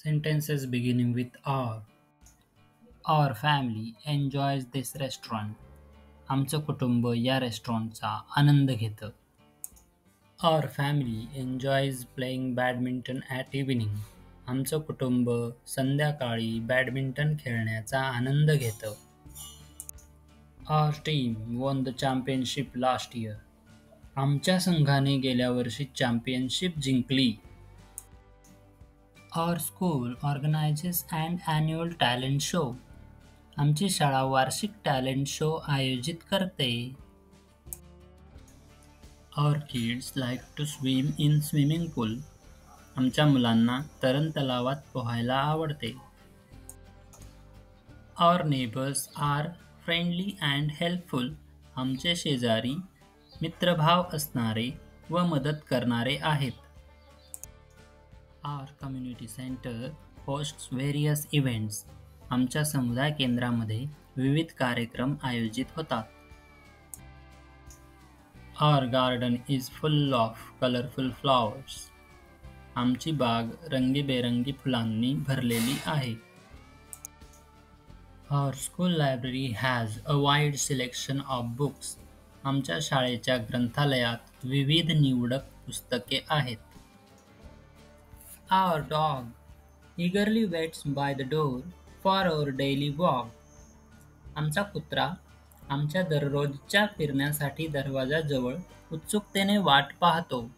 Sentences beginning with R. Our family enjoys this restaurant. आमचं कुटुंब या रेस्टॉरंटचा आनंद घेतं. Our family enjoys playing badminton at evening. आमचं कुटुंब संध्याकाळी बॅडमिंटन खेळण्याचा आनंद घेतं. Our team won the championship last year. आमच्या संघाने गेल्या वर्षी चॅम्पियनशिप जिंकली. Our school organizes an annual talent show. आमची शाळा वार्षिक टॅलेंट शो आयोजित करते. Our kids like to swim in swimming pool. आमच्या मुलांना तरण तलावात पोहायला आवडते. Our neighbors are friendly and helpful. आमचे शेजारी मित्रभाव असणारे व मदत करणारे आहेत. Our community center hosts various events. आमच्या समुदाय केंद्रामध्ये विविध कार्यक्रम आयोजित होतात. Our garden is full of colorful flowers. आमची बाग रंगीबेरंगी फुलांनी भरलेली आहे. Our school library has a wide selection of books. आमच्या शाळेच्या ग्रंथालयात विविध निवडक पुस्तके आहेत. Our dog eagerly waits by the door for our daily walk. आमचा कुत्रा आमच्या दररोजच्या फिरण्यासाठी दरवाजाजवळ उत्सुकतेने वाट पाहतो.